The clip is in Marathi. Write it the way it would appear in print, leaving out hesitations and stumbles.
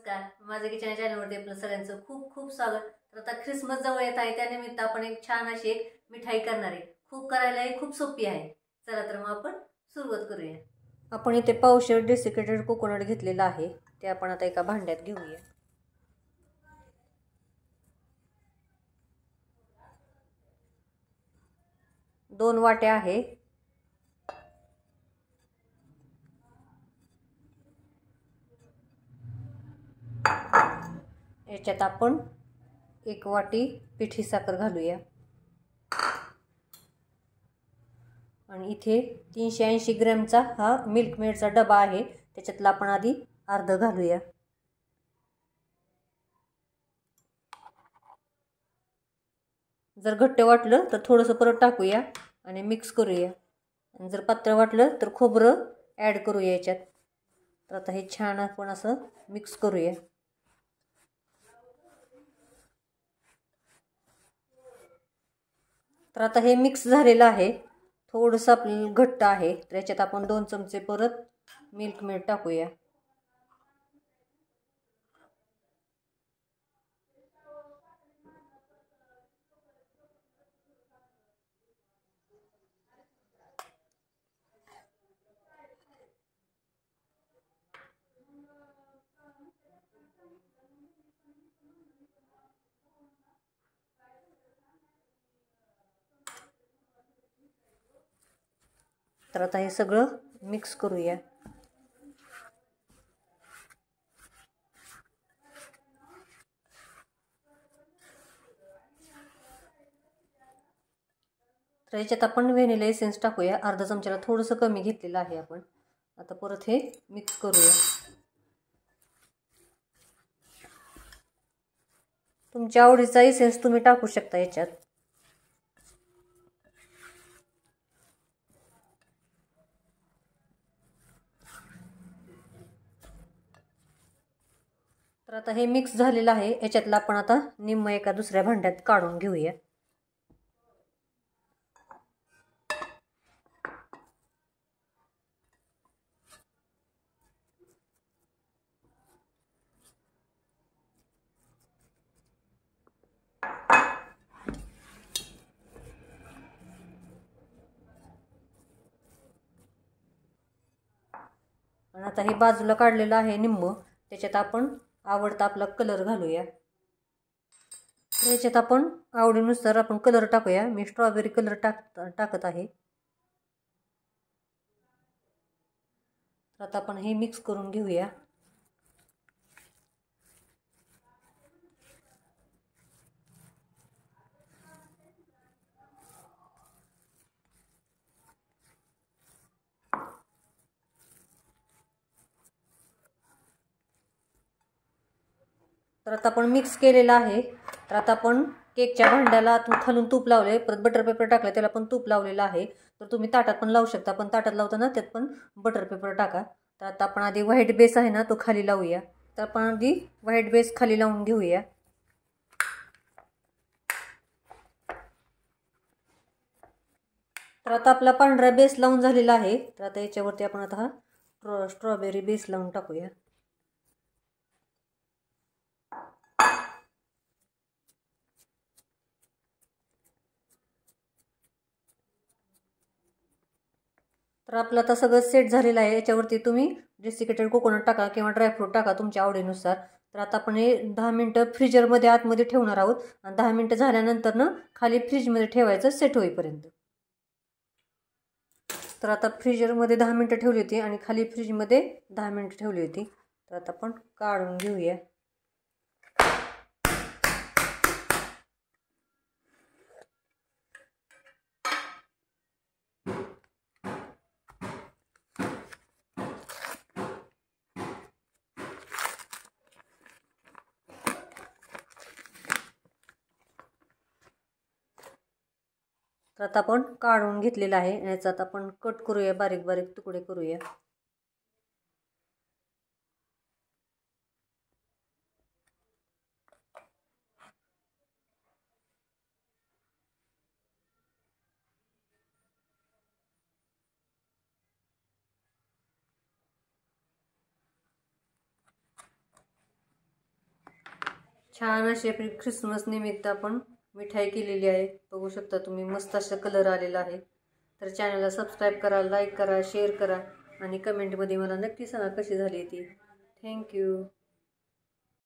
नमस्कार, माझ्या किचन चॅनलवरती आपलं सगळ्यांचं खूप खूप स्वागत. तर आता ख्रिसमस जवळ येत आहे, त्यानिमित्त आपण एक छान अशी एक मिठाई करणार आहे. खूप करायलाही खूप सोपी आहे. चला तर मग आपण सुरुवात करूया. आपण इथे पावशेर डेसिकेटेड कोकोनट घेतलेला आहे, ते आपण आता एका भांड्यात घेऊया. दोन वाट्या आहे. याच्यात आपण एक वाटी पिठी साखर घालूया आणि इथे 380 ग्रॅमचा हा मिल्क मेडचा डबा आहे, त्याच्यातला आपण आधी अर्ध घालूया. जर घट्ट वाटलं तर थोडंसं परत टाकूया आणि मिक्स करूया. आणि जर पातळ वाटलं तर खोबरं ॲड करूया याच्यात. तर आता हे छान आपण असं मिक्स करूया. तर आता हे मिक्स झालेलं आहे. थोडंसं आपलं घट्ट आहे, तर याच्यात आपण 2 चमचे परत मिल्क मेड टाकूया. तर आता हे सगळं मिक्स करूया. तर याच्यात आपण व्हॅनिला एसेन्स टाकूया. अर्धा चमच्याला थोडंसं कमी घेतलेलं आहे आपण. आता परत हे मिक्स करूया. तुमच्या आवडीचा एसेन्स तुम्ही टाकू शकता याच्यात. तर आता हे मिक्स झालेलं आहे. याच्यातलं आपण आता निम्म एका दुसऱ्या भांड्यात काढून घेऊया. आणि आता हे बाजूला काढलेलं आहे निम्म, त्याच्यात आपण आवडता आपला कलर घालूया. याच्यात आपण आवडीनुसार आपण कलर टाकूया. मी स्ट्रॉबेरी कलर टाकत आहे. आता आपण हे मिक्स करून घेऊया. तर आता आपण मिक्स केलेलं आहे. तर आता आपण केकच्या भांड्याला खालून तूप लावले, परत बटर पेपर टाकलं, त्याला पण तूप लावलेलं आहे. तर तुम्ही ताटात पण लावू शकता, पण ताटात लावताना त्यात पण बटर पेपर टाका. तर आता आपण आधी व्हाईट बेस आहे ना, तो खाली लावूया. तर आपण आधी व्हाईट बेस खाली लावून घेऊया. तर आता आपला पांढरा बेस लावून झालेला आहे. तर आता याच्यावरती आपण आता हा स्ट्रॉबेरी बेस लावून टाकूया. तर आपलं आता सगळं सेट झालेलं आहे. याच्यावरती तुम्ही डेसिकेटेड कोकोनट टाका किंवा ड्रायफ्रूट टाका तुमच्या आवडीनुसार. तर आता आपण हे 10 मिनटं फ्रीजरमध्ये आतमध्ये ठेवणार आहोत आणि 10 मिनटं झाल्यानंतर ना खाली फ्रीजमध्ये ठेवायचं सेट होईपर्यंत. तर आता फ्रीजरमध्ये 10 मिनटं ठेवली होती आणि खाली फ्रीजमध्ये 10 मिनटं ठेवली होती. तर आता आपण काढून घेऊया. तर आता आपण काढून घेतलेला आहे. याचा आता आपण कट करूया, बारीक बारीक तुकडे करूया. छान अशी आपली ख्रिसमस निमित्त आपण मिठाई केलेली आहे. बघू शकता तुम्ही, मस्त असा कलर आलेला आहे. तर चॅनलला सबस्क्राईब करा, लाईक करा, शेअर करा आणि कमेंटमध्ये मला नक्की सांगा कशी झाली ती. थँक्यू.